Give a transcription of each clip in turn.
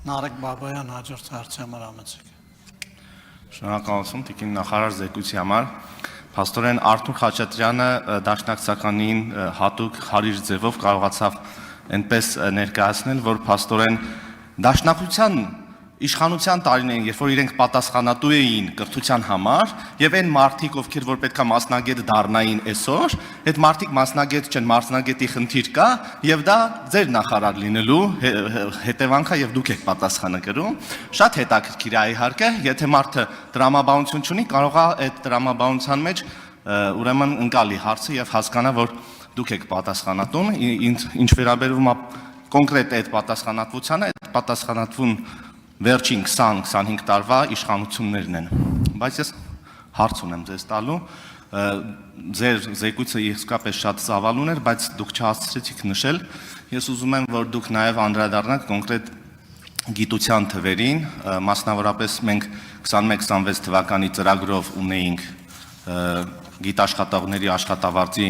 Նարեկ Բաբայան հաջորդ հարցի համար ամեցեք։ Շնորհակալություն տիկին նախարար զեկույցի համար։ Փաստորեն Արթուր Խաչատրյանը դաշնակցականին հատուկ հարիր ձևով կարողացավ այնպես ներկայացնել, որ փաստորեն դաշնակցության իշխանության տարիներին, երբ որ իրենք պատասխանատու էին կրթության համար, եւ այն մարդիկ, ովքեր որ պետքա մասնագետ դառնային այսօր, այդ մարդիկ մասնագետ չեն, մասնագետի խնդիր կա, եւ դա ձեր նախարար լինելու հետևանքա եւ դուք եք պատասխանը կրում։ Շատ հետաքրքիր է իհարկե, եթե մարդը տրամաբանություն ունի, կարող է այդ տրամաբանության մեջ ուրեմն ընկալի հարցը եւ հասկանա, որ դուք եք պատասխանատուն, ինչ վերաբերում է կոնկրետ այդ պատասխանատվությանը, այդ պատասխանատվուն վերջին 20-25 տարվա իշխանություններն են, բայց ես հարց ունեմ ձեզ տալու, ձեր զեկույցը իսկապես շատ ծավալուն էր, բայց դուք չհասցրեցիք նշել, ես ուզում եմ, որ դուք նաև անդրադառնաք կոնկրետ գիտության թվերին, մասնավորապես մենք 21-26 թվականի ծրագրով ունեինք գիտաշխատողների աշխատավարձի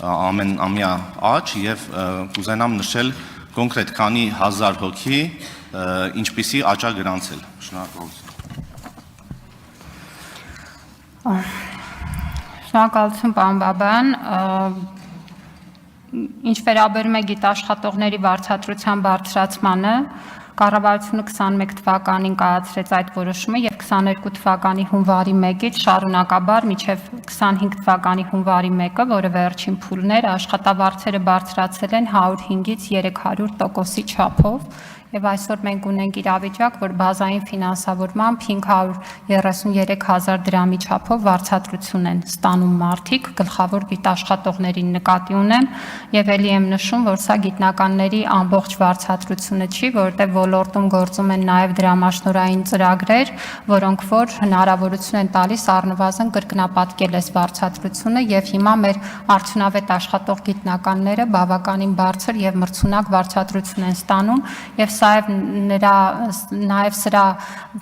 ամենամյա աճ եւ կուզենամ նշել կոնկրետ քանի հազար հոգի ինչպիսի աճ է գրանցել։ Շնորհակալություն։ Շնորհակալություն պարոն Բաբայան, ինչ վերաբերում է գիտաշխատողների վարձատրության բարձրացմանը, կառավարությունը 21 թվականին կայացրեց այդ որոշումը եւ 22 թվականի հունվարի 1-ից շարունակաբար մինչեւ 25 թվականի հունվարի 1-ը, որը վերջին փուլն էր, աշխատավարձերը բարձրացել են 105-ից 300%-ի չափով։ Եվ այսօր մենք ունենք իրավիճակ, որ բազային ֆինանսավորմամբ 533,000 դրամի չափով վարձատրություն են ստանում մարդիկ, գլխավոր գիտաշխատողներին նկատի ունեմ, եւ ելի եմ նշում, որ սա գիտնականների ամբողջ վարձատրությունը չի, որտեղ ոլորտում գործում են նաեւ դրամաշնորհային ծրագրեր, որոնք որ հնարավորություն են տալիս առնվազն կրկնապատկել այս վարձատրությունը եւ հիմա մեր արդյունավետ աշխատող գիտնականները բավականին բարձր եւ մրցունակ վարձատրություն են ստանում եւ սա նաև սրա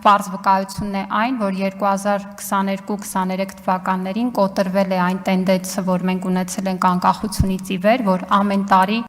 պարզ վկայությունն է այն, որ 2022-23 թվականներին կոտրվել է այն տենդենսը, որ մենք ունեցել ենք անկախությունից ի վեր, որ ամեն տարի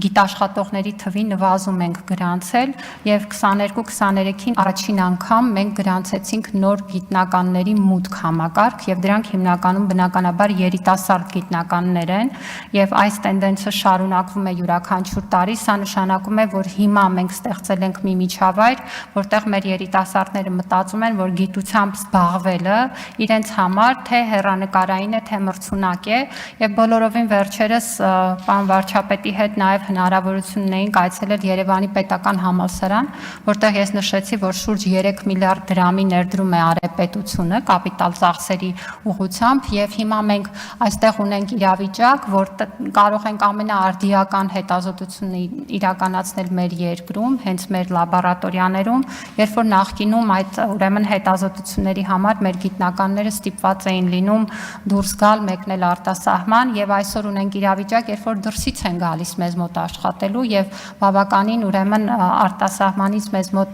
գիտաշխատողների թվի նվազում ենք գրանցել եւ 22-23-ին առաջին անգամ մենք գրանցեցինք նոր գիտնականների մուտք համակարգ եւ դրանք հիմնականում բնականաբար երիտասարդ գիտնականներ են եւ այս տենդենսը շարունակվում է յուրաքանչյուր տարի, սա նշանակում է, որ հիմա մենք ստեղծել ենք մի միջավայր, որտեղ մեր երիտասարդները մտածում են, որ գիտությամբ զբաղվելը իրենց համար թե հեռանկարային է, թե մրցունակ է եւ բոլորովին վերջերս պարոն վարչապետի հետ նաև հնարավորություն ունեինք այցելել Երևանի պետական համալսարան, որտեղ ես նշեցի, որ շուրջ 3 միլիարդ դրամի ներդրում է արևպետությունը կապիտալ ծախսերի ուղղությամբ եւ հիմա մենք այստեղ ունենք իրավիճակ, որ կարող ենք ամենաարդիական հետազոտությունը իրականացնել մեր երկրում, հենց մեր լաբորատորիաներում, երբ որ նախկինում այդ ուրեմն հետազոտությունների համար մեր գիտնականները ստիպված էին լինում դուրս գալ, մեկնել արտասահման եւ այսօր ունենք իրավիճակ, երբ որ դրսից են գալիս մեզ մոտ աշխատելու եւ բավականին ուրեմն արտասահմանից մեզ մոտ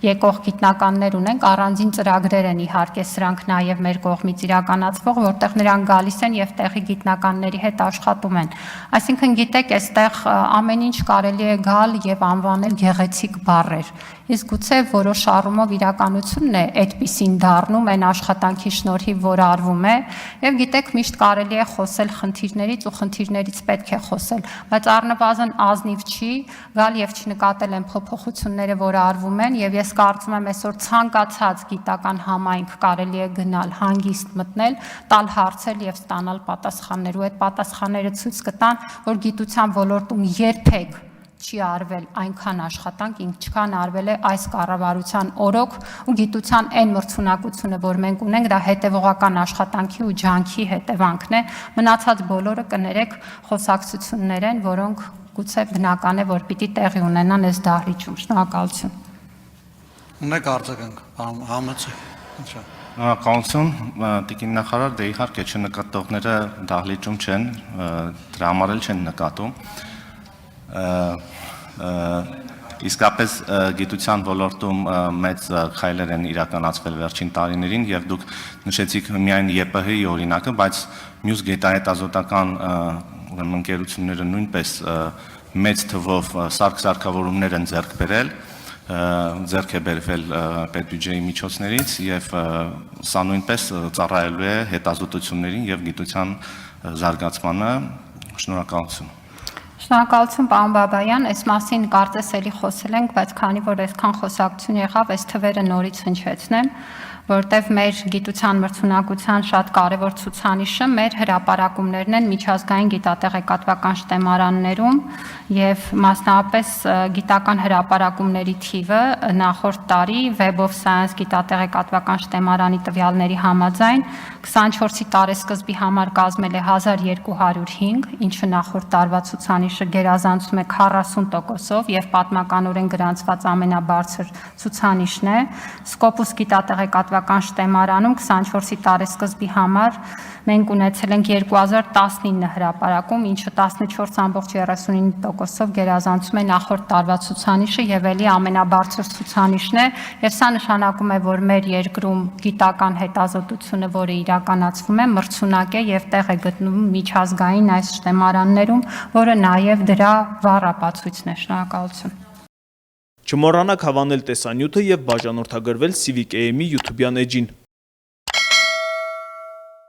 եկող գիտնականներ ունենք, առանձին ծրագրեր են իհարկե սրանք նաեւ մեր կողմից իրականացվող, որտեղ նրանք գալիս են եւ տեղի գիտնականների հետ աշխատում են։ Այսինքն գիտեք, այստեղ ամեն ինչ կարելի է գալ եւ անվանել գեղեցիկ բառեր։ Իսկ գուցե որոշ առումով իրականությունն է այդպիսին դառնում այն աշխատանքի շնորհիվ, որ արվում է, եւ գիտեք, միշտ կարելի է խոսել խնդիրներից ու խնդիրներից պետք է խոսել, բայց առնվազն ազնիվ չի գալ եւ չնկատել են փոփոխությունները, որ արվում են, եւ ես կարծում եմ այսօր ցանկացած գիտական համայնք կարելի է գնալ, հանգիստ մտնել, տալ հարցեր եւ ստանալ պատասխաններ, ու այդ պատասխանները ցույց կտան, որ գիտության ոլորտում երբեք չի արվել այնքան աշխատանք, ինչքան արվել է այս կառավարության օրոք ու գիտության այն մրցունակությունը, որ մենք ունենք, դա հետևողական աշխատանքի ու ջանքի հետևանքն է, մնացած բոլորը կներեք խոսակցություններ են, որոնք գուցե բնական է, որ պիտի տեղի ունենան այս դահլիճում։ Շնորհակալություն։ Ունեք արձագանք, համեցեք։ Շնորհակալություն, տիկին նախարար, դե իհարկե չնկատողները դահլիճում չեն, դրա համար էլ չեն նկատում։ Իսկապես գիտության ոլորտում մեծ քայլեր են իրականացվել վերջին տարիներին եւ դուք նշեցիք միայն ԵՊՀ-ի օրինակը, բայց մյուս գիտահետազոտական ընկերությունները նույնպես մեծ թվով սարք-սարքավորումներ են ձեռք բերել ձեռք է բերվել պետբյուջեի միջոցներից եւ սա նույնպես ծառայելու է հետազոտություններին եւ գիտության զարգացմանը։ Շնորհակալություն։ Շնորհակալություն, պարոն Բաբայան, այս մասին կարծես էլի խոսել ենք, բայց քանի որ այսքան խոսակցություն եղավ, այս թվերը նորից հնչեցնեմ, որտեվ մեր գիտության մրցունակության շատ կարևոր ցուցանիշը մեր հրապարակումներն են միջազգային գիտատեղեկատվական շտեմարաններում եւ մասնավորապես գիտական հրապարակումների թիվը նախորդ տարի Web of Science գիտատեղեկատվական շտեմարանի տվյալների համաձայն 24-ի տարեսկզբի համար կազմել է 1205, ինչը նախորդ տարվա ցուցանիշը գերազանցում է 40%-ով եւ պատմականորեն գրանցված ամենաբարձր ցուցանիշն է։ Scopus գիտատեղեկատվական շտեմարանում 24-ի տարեսկզբի համար մենք ունեցել ենք 2019 հրապարակում, ինչը 14.39%-ով գերազանցում է նախորդ տարվա ցուցանիշը եւ ելի ամենաբարձր ցուցանիշն է, եւ սա նշանակում է, որ մեր երկրում գիտական հետազոտությունը, որը իրականացվում է, մրցունակ է եւ տեղ է գտնվում միջազգային այս շտեմարաններում, որը նաեւ դրա վառ ապացույցն է։ Շնորհակալություն։ Չմոռանաք հավանել տեսանյութը եւ բաժանորդագրվել Civic AM-ի YouTube-յան էջին։